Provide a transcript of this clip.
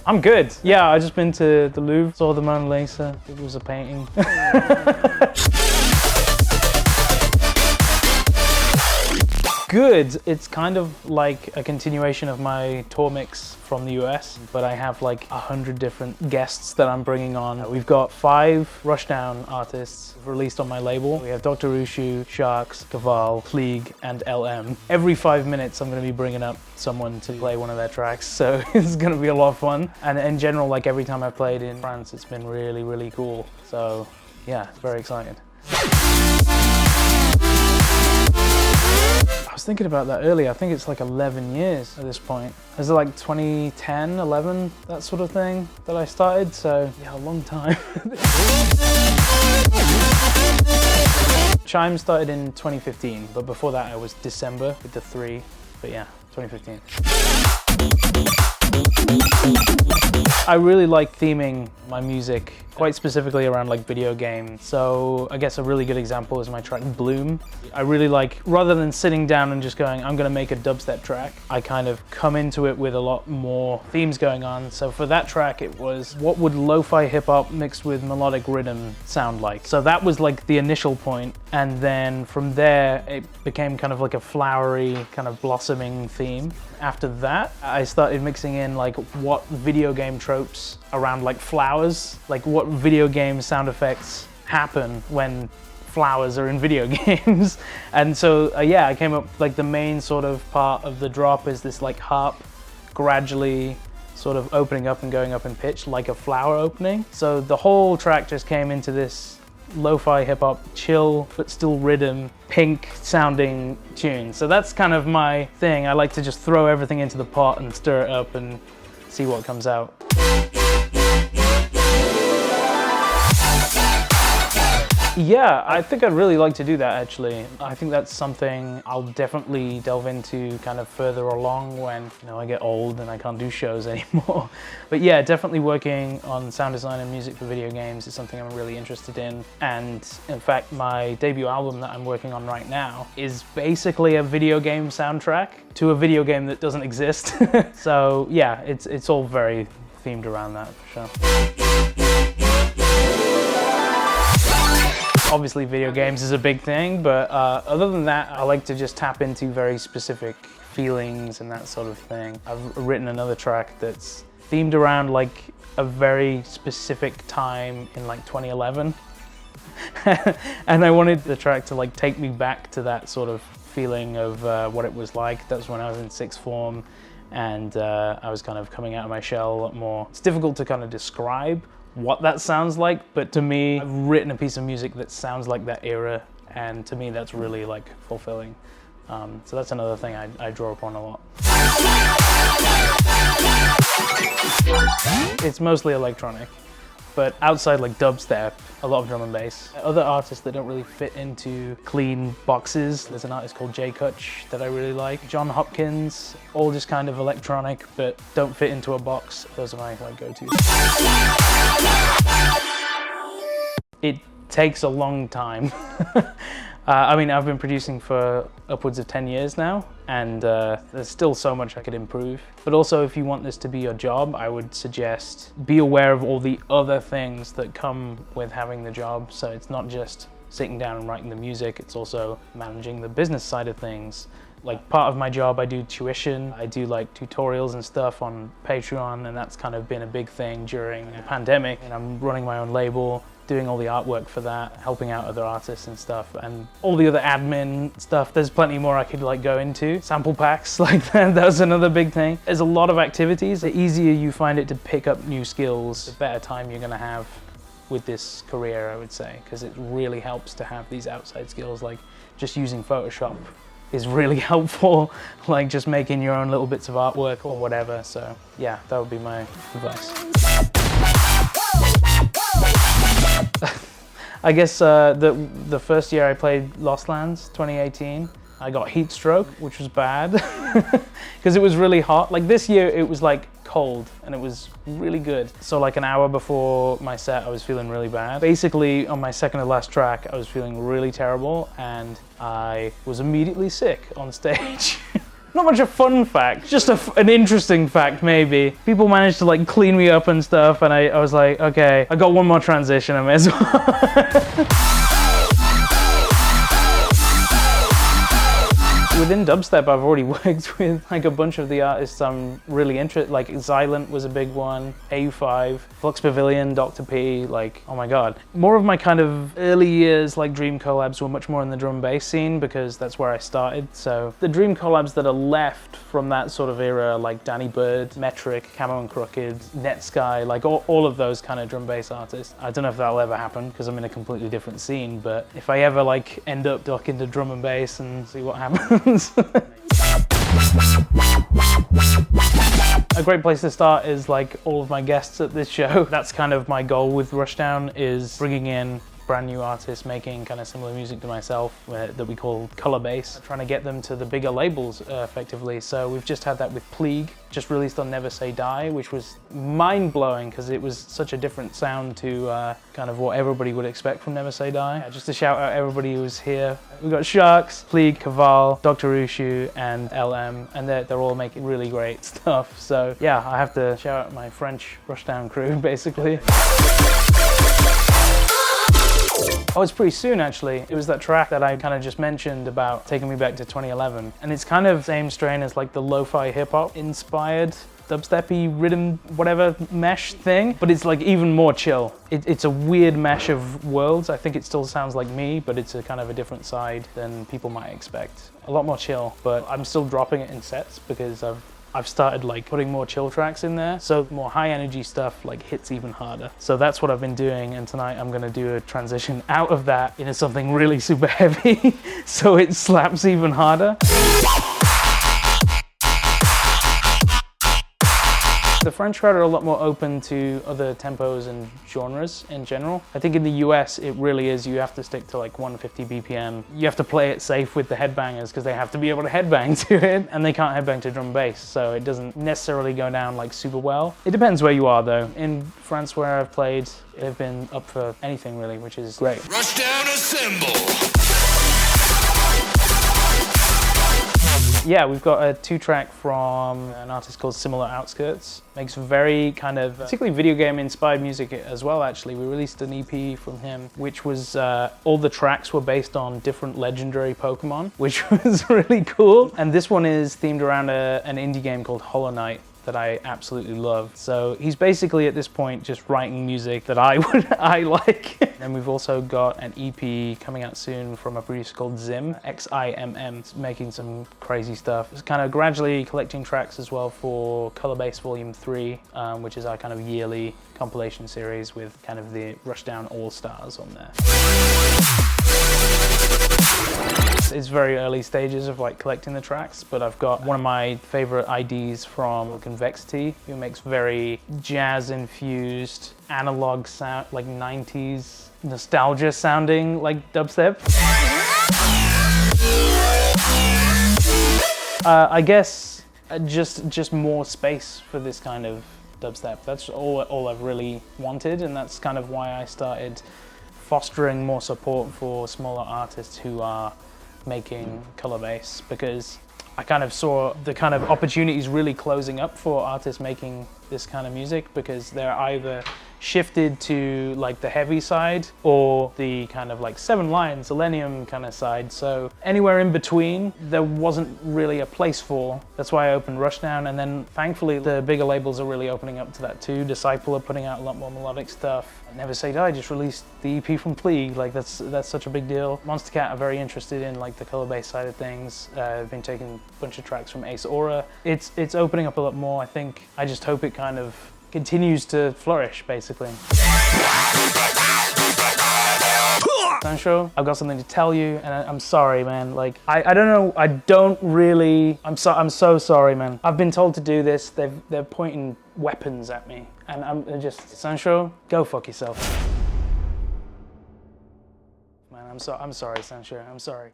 I'm good. Yeah, I just been to the Louvre, saw the Mona Lisa. It was a painting. Good. It's kind of like a continuation of my tour mix from the US, but I have like 100 different guests that I'm bringing on. We've got 5 Rushdown artists released on my label. We have Dr. Ushu, Sharks, Kaval, Klieg, and LM. Every 5 minutes I'm going to be bringing up someone to play one of their tracks, so it's going to be a lot of fun. And in general, like every time I've played in France, it's been really, really cool. So yeah, it's very exciting. I was thinking about that earlier. I think it's like 11 years at this point. Is it like 2010, 11, that sort of thing that I started? So yeah, a long time. Chime started in 2015, but before that it was December with the 3, but yeah, 2015. I really like theming my music quite specifically around like video games. So I guess a really good example is my track Bloom. I really like, rather than sitting down and just going, I'm gonna make a dubstep track, I kind of come into it with a lot more themes going on. So for that track, it was what would lo-fi hip hop mixed with melodic rhythm sound like? So that was like the initial point. And then from there, it became kind of like a flowery, kind of blossoming theme. After that, I started mixing in like what video game tropes around like flowers, like what video game sound effects happen when flowers are in video games. And so yeah, I came up like the main sort of part of the drop is this like harp gradually sort of opening up and going up in pitch like a flower opening. So the whole track just came into this lo-fi hip-hop, chill but still rhythm, pink sounding tune. So that's kind of my thing. I like to just throw everything into the pot and stir it up and see what comes out. Yeah, I think I'd really like to do that actually. I think that's something I'll definitely delve into kind of further along when, you know, I get old and I can't do shows anymore. But yeah, definitely working on sound design and music for video games is something I'm really interested in. And in fact, my debut album that I'm working on right now is basically a video game soundtrack to a video game that doesn't exist. So yeah, it's all very themed around that for sure. Obviously video games is a big thing, but other than that, I like to just tap into very specific feelings and that sort of thing. I've written another track that's themed around like a very specific time in like 2011. And I wanted the track to like take me back to that sort of feeling of what it was like. That was when I was in sixth form and I was kind of coming out of my shell a lot more. It's difficult to kind of describe what that sounds like, but to me, I've written a piece of music that sounds like that era, and to me that's really like fulfilling. So that's another thing I draw upon a lot. It's mostly electronic, but outside like dubstep, a lot of drum and bass. Other artists that don't really fit into clean boxes, there's an artist called J Kutch that I really like. John Hopkins, all just kind of electronic, but don't fit into a box. Those are my like go-tos. It takes a long time. I mean, I've been producing for upwards of 10 years now, and there's still so much I could improve. But also, if you want this to be your job, I would suggest be aware of all the other things that come with having the job. So it's not just sitting down and writing the music, it's also managing the business side of things. Like part of my job, I do tuition, I do like tutorials and stuff on Patreon, and that's kind of been a big thing during the pandemic. And I'm running my own label, doing all the artwork for that, helping out other artists and stuff, and all the other admin stuff. There's plenty more I could like go into. Sample packs, like that's another big thing. There's a lot of activities. The easier you find it to pick up new skills, the better time you're gonna have with this career, I would say, because it really helps to have these outside skills, like just using Photoshop is really helpful, like just making your own little bits of artwork or whatever. So yeah, that would be my advice. I guess the first year I played Lost Lands, 2018, I got heat stroke, which was bad because it was really hot. Like this year it was like cold and it was really good. So like an hour before my set I was feeling really bad. Basically on my second to last track I was feeling really terrible and I was immediately sick on stage. Not much a fun fact, just an interesting fact maybe. People managed to like clean me up and stuff, and I was like, okay, I got one more transition, I may as well. Within dubstep, I've already worked with like a bunch of the artists I'm really interested. Like Xylent was a big one, AU5, Flux Pavilion, Dr. P. Like, oh my god. More of my kind of early years, like dream collabs, were much more in the drum and bass scene because that's where I started. So the dream collabs that are left from that sort of era, like Danny Bird, Metric, Camo and Crooked, Netsky, like all of those kind of drum bass artists. I don't know if that'll ever happen because I'm in a completely different scene, but if I ever like end up duck into drum and bass and see what happens. A great place to start is like all of my guests at this show. That's kind of my goal with Rushdown, is bringing in brand new artists making kind of similar music to myself that we call color bass, trying to get them to the bigger labels effectively. So we've just had that with Pleague, just released on Never Say Die, which was mind-blowing because it was such a different sound to kind of what everybody would expect from Never Say Die. Just to shout out everybody who's here. We've got Sharks, Pleague, Kaval, Dr. Ushu, and LM, and they're all making really great stuff. So yeah, I have to shout out my French Rushdown crew, basically. Oh, it's pretty soon actually. It was that track that I kind of just mentioned about taking me back to 2011. And it's kind of same strain as like the lo-fi hip-hop inspired dubstep-y rhythm, whatever mesh thing, but it's like even more chill. It's a weird mesh of worlds. I think it still sounds like me, but it's a kind of a different side than people might expect. A lot more chill, but I'm still dropping it in sets because I've started like putting more chill tracks in there, so more high energy stuff like hits even harder. So that's what I've been doing, and tonight I'm gonna do a transition out of that into something really super heavy so it slaps even harder. The French crowd are a lot more open to other tempos and genres in general. I think in the US it really is, you have to stick to like 150 BPM. You have to play it safe with the headbangers because they have to be able to headbang to it, and they can't headbang to drum and bass, so it doesn't necessarily go down like super well. It depends where you are though. In France where I've played, they've been up for anything really, which is great. Rushdown assemble! Yeah, we've got a 2-track from an artist called Similar Outskirts. Makes very kind of, particularly video game inspired music as well actually. We released an EP from him, which was, all the tracks were based on different legendary Pokemon, which was really cool. And this one is themed around an indie game called Hollow Knight that I absolutely love. So he's basically at this point just writing music that I like. And we've also got an EP coming out soon from a producer called Zim, X-I-M-M, making some crazy stuff. It's kind of gradually collecting tracks as well for Color Bass Volume 3, which is our kind of yearly compilation series with kind of the Rushdown All-Stars on there. It's very early stages of like collecting the tracks, but I've got one of my favorite IDs from Convexity, who makes very jazz-infused analog sound, like 90s nostalgia sounding like dubstep. I guess just more space for this kind of dubstep. That's all I've really wanted, and that's kind of why I started fostering more support for smaller artists who are making color bass, because I kind of saw the kind of opportunities really closing up for artists making this kind of music, because they're either shifted to like the heavy side or the kind of like 7 Lion, Selenium kind of side. So anywhere in between, there wasn't really a place for. That's why I opened Rushdown, and then thankfully the bigger labels are really opening up to that too. Disciple are putting out a lot more melodic stuff. Never Say Die just released the EP from Pleague, like that's such a big deal. Monster Cat are very interested in like the color bass side of things. I've been taking a bunch of tracks from Ace Aura. It's opening up a lot more. I think I just hope it kind of continues to flourish, basically. Sancho, I've got something to tell you, and I'm sorry, man. Like, I don't know, I don't really, I'm so sorry, man. I've been told to do this. They're pointing weapons at me, and I'm just, Sancho, go fuck yourself. Man, I'm sorry, Sancho, I'm sorry.